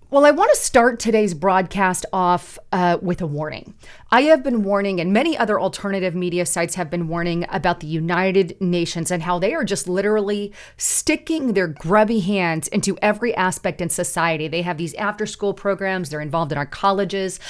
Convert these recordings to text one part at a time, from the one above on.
Well, I want to start today's broadcast off with a warning. I have been warning, and many other alternative media sites have been warning about the United Nations and how they are just literally sticking their grubby hands into every aspect in society. They have these after-school programs. They're involved in our colleges.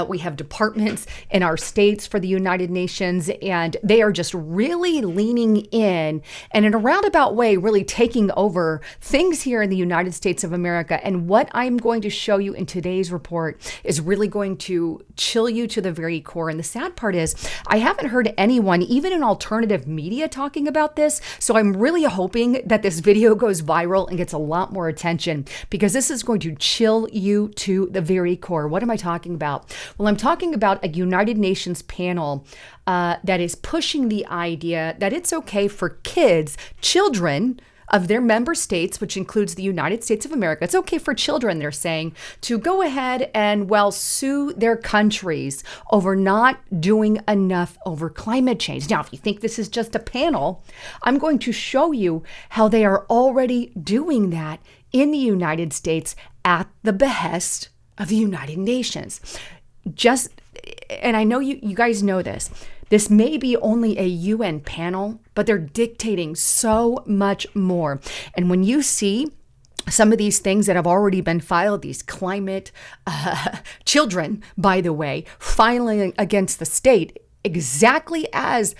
We have departments in our states for the United Nations, and they are just really leaning in and in a roundabout way, really taking over things here in the United States of America. And what I'm going to show you in today's report is really going to chill you to the very core. And the sad part is I haven't heard anyone, even in alternative media, talking about this. So I'm really hoping that this video goes viral and gets a lot more attention, because this is going to chill you to the very core. What am I talking about? Well, I'm talking about a United Nations panel that is pushing the idea that it's okay for kids, children, of their member states, which includes the United States of America. It's okay for children, they're saying, to go ahead and, sue their countries over not doing enough over climate change. Now, if you think this is just a panel, I'm going to show you how they are already doing that in the United States at the behest of the United Nations. And I know you guys know this. This may be only a UN panel, but they're dictating so much more. And when you see some of these things that have already been filed, these climate children, by the way, filing against the state, exactly as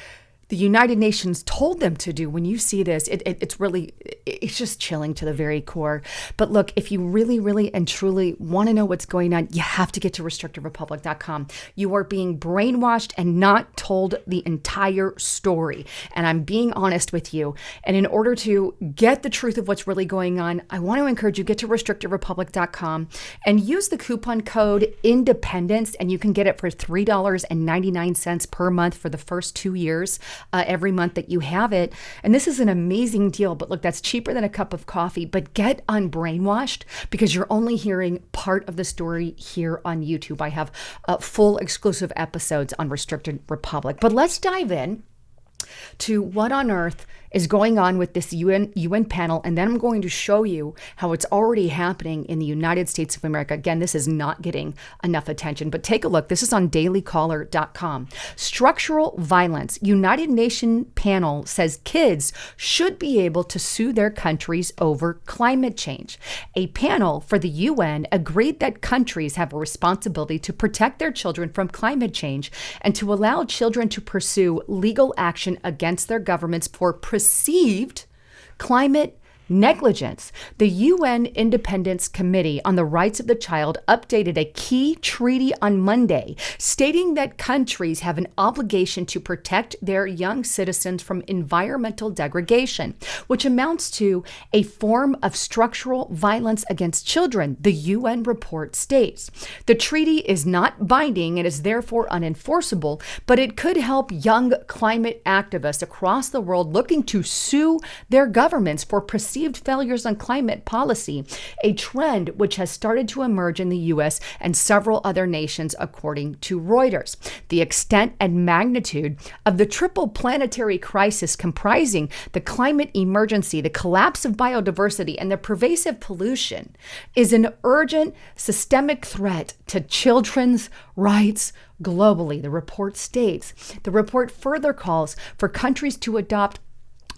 the United Nations told them to do. When you see this, it's just chilling to the very core. But look, if you really, really and truly want to know what's going on, you have to get to restrictedrepublic.com. You are being brainwashed and not told the entire story. And I'm being honest with you. And in order to get the truth of what's really going on, I want to encourage you, get to restrictedrepublic.com and use the coupon code INDEPENDENCE, and you can get it for $3.99 per month for the first 2 years. Every month that you have it. And this is an amazing deal, but look, that's cheaper than a cup of coffee. But get unbrainwashed, because you're only hearing part of the story here on YouTube. I have full exclusive episodes on Restricted Republic. But let's dive in to what on earth is going on with this UN panel, and then I'm going to show you how it's already happening in the United States of America. Again, this is not getting enough attention, but take a look. This is on dailycaller.com. Structural violence. United Nations panel says kids should be able to sue their countries over climate change. A panel for the UN agreed that countries have a responsibility to protect their children from climate change and to allow children to pursue legal action against their governments for perceived climate negligence. The UN Independence Committee on the Rights of the Child updated a key treaty on Monday, stating that countries have an obligation to protect their young citizens from environmental degradation, which amounts to a form of structural violence against children, the UN report states. The treaty is not binding and is therefore unenforceable, but it could help young climate activists across the world looking to sue their governments for perceived failures on climate policy, a trend which has started to emerge in the U.S. and several other nations, according to Reuters. The extent and magnitude of the triple planetary crisis comprising the climate emergency, the collapse of biodiversity, and the pervasive pollution is an urgent systemic threat to children's rights globally, the report states. The report further calls for countries to adopt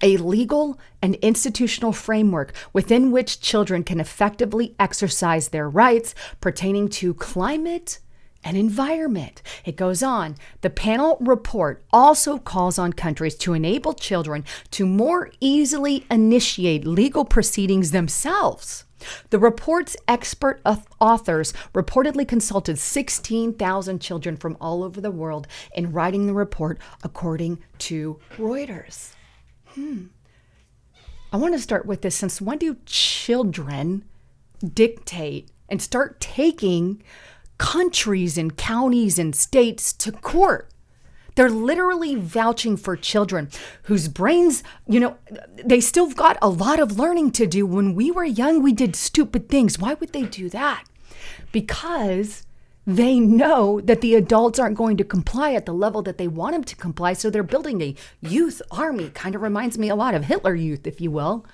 a legal and institutional framework within which children can effectively exercise their rights pertaining to climate and environment. It goes on. The panel report also calls on countries to enable children to more easily initiate legal proceedings themselves. The report's expert authors reportedly consulted 16,000 children from all over the world in writing the report, according to Reuters. I want to start with this. Since when do children dictate and start taking countries and counties and states to court? They're literally vouching for children whose brains, they still got a lot of learning to do. When we were young, we did stupid things. Why would they do that? Because they know that the adults aren't going to comply at the level that they want them to comply. So they're building a youth army. Kind of reminds me a lot of Hitler Youth, if you will.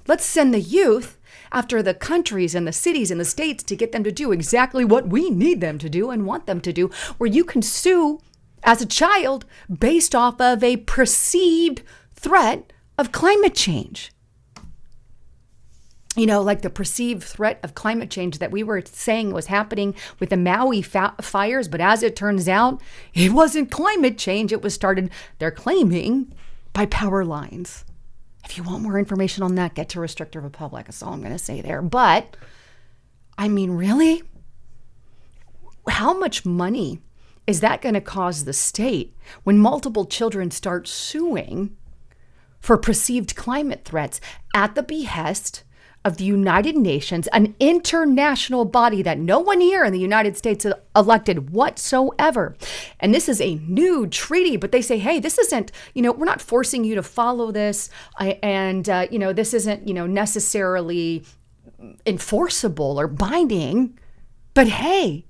Let's send the youth after the countries and the cities and the states to get them to do exactly what we need them to do and want them to do, where you can sue as a child based off of a perceived threat of climate change. You know, like the perceived threat of climate change that we were saying was happening with the Maui fires. But as it turns out, it wasn't climate change. It was started, they're claiming, by power lines. If you want more information on that, get to Restrictor Republic. That's all I'm going to say there. But, I mean, really? How much money is that going to cause the state when multiple children start suing for perceived climate threats at the behest of the United Nations, an international body that no one here in the United States elected whatsoever? And this is a new treaty, but they say, hey, this isn't, we're not forcing you to follow this. This isn't, necessarily enforceable or binding, but hey,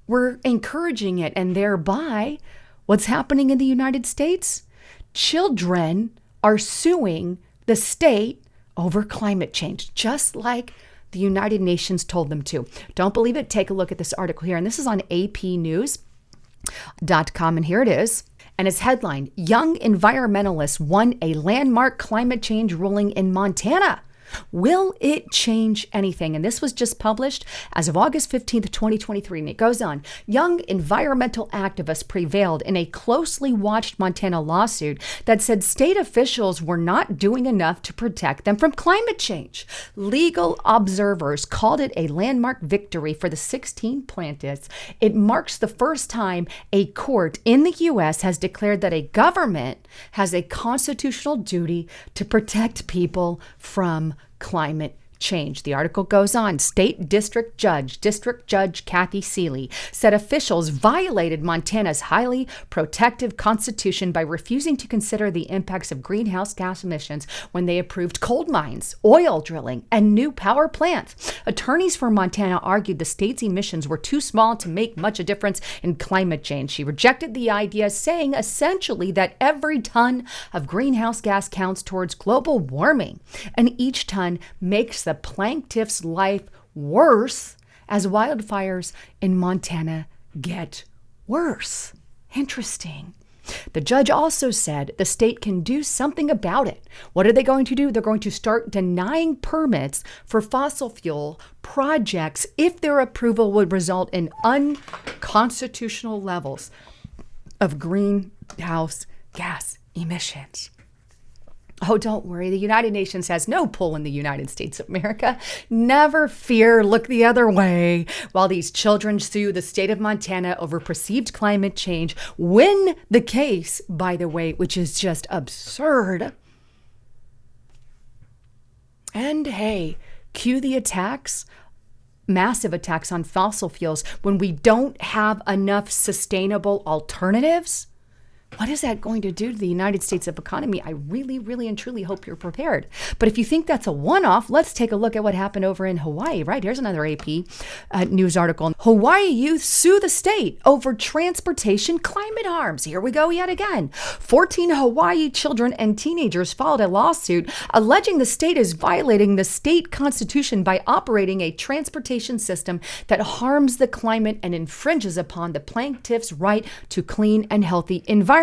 we're encouraging it. And thereby, what's happening in the United States? Children are suing the state over climate change, just like the United Nations told them to. Don't believe it? Take a look at this article here. And this is on apnews.com. And here it is. And it's headlined, Young Environmentalists Won a Landmark Climate Change Ruling in Montana. Will it change anything? And this was just published as of August 15th, 2023. And it goes on. Young environmental activists prevailed in a closely watched Montana lawsuit that said state officials were not doing enough to protect them from climate change. Legal observers called it a landmark victory for the 16 plaintiffs. It marks the first time a court in the U.S. has declared that a government has a constitutional duty to protect people from climate change. The article goes on. State District Judge Kathy Seeley said officials violated Montana's highly protective constitution by refusing to consider the impacts of greenhouse gas emissions when they approved coal mines, oil drilling, and new power plants. Attorneys for Montana argued the state's emissions were too small to make much a difference in climate change. She rejected the idea, saying essentially that every ton of greenhouse gas counts towards global warming, and each ton makes the plaintiff's life worse as wildfires in Montana get worse. Interesting. The judge also said the state can do something about it. What are they going to do? They're going to start denying permits for fossil fuel projects if their approval would result in unconstitutional levels of greenhouse gas emissions. Oh, don't worry. The United Nations has no pull in the United States of America. Never fear. Look the other way. While these children sue the state of Montana over perceived climate change, win the case, by the way, which is just absurd. And hey, cue the attacks. Massive attacks on fossil fuels when we don't have enough sustainable alternatives. What is that going to do to the United States economy? I really, really and truly hope you're prepared. But if you think that's a one-off, let's take a look at what happened over in Hawaii, right? Here's another AP news article. Hawaii youth sue the state over transportation climate harms. Here we go yet again. 14 Hawaii children and teenagers filed a lawsuit alleging the state is violating the state constitution by operating a transportation system that harms the climate and infringes upon the plaintiff's right to clean and healthy environment.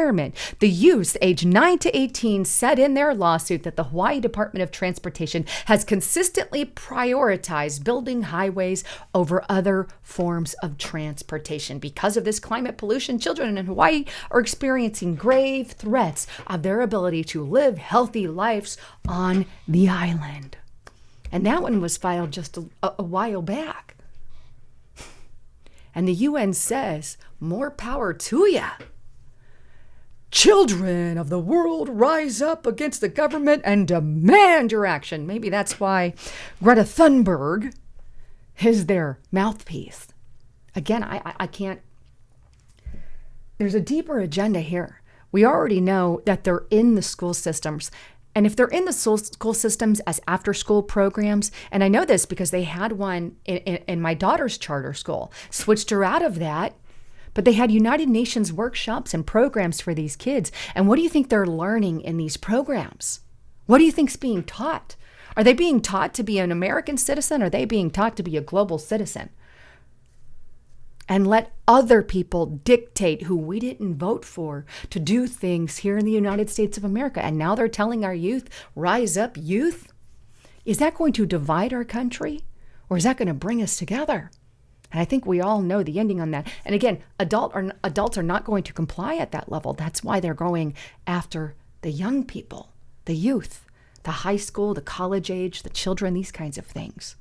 The youths aged 9 to 18 said in their lawsuit that the Hawaii Department of Transportation has consistently prioritized building highways over other forms of transportation. Because of this climate pollution, children in Hawaii are experiencing grave threats of their ability to live healthy lives on the island. And that one was filed just a while back. And the UN says, more power to ya. Children of the world, rise up against the government and demand your action. Maybe that's why Greta Thunberg is their mouthpiece. Again, I can't. There's a deeper agenda here. We already know that they're in the school systems. And if they're in the school systems as after-school programs, and I know this because they had one in my daughter's charter school, switched her out of that. But they had United Nations workshops and programs for these kids. And what do you think they're learning in these programs? What do you think's being taught? Are they being taught to be an American citizen? Or are they being taught to be a global citizen? And let other people dictate who we didn't vote for to do things here in the United States of America. And now they're telling our youth, rise up, youth. Is that going to divide our country? Or is that going to bring us together? And I think we all know the ending on that. And again, adults are not going to comply at that level. That's why they're going after the young people, the youth, the high school, the college age, the children, these kinds of things.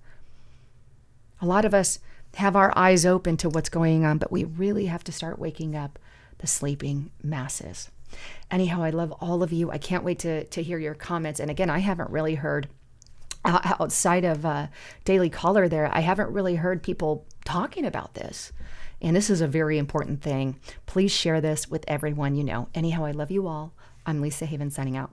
A lot of us have our eyes open to what's going on, but we really have to start waking up the sleeping masses. Anyhow, I love all of you. I can't wait to hear your comments. And again, I haven't really heard, outside of Daily Caller there, I haven't really heard people talking about this. And this is a very important thing. Please share this with everyone you know. Anyhow, I love you all. I'm Lisa Haven signing out.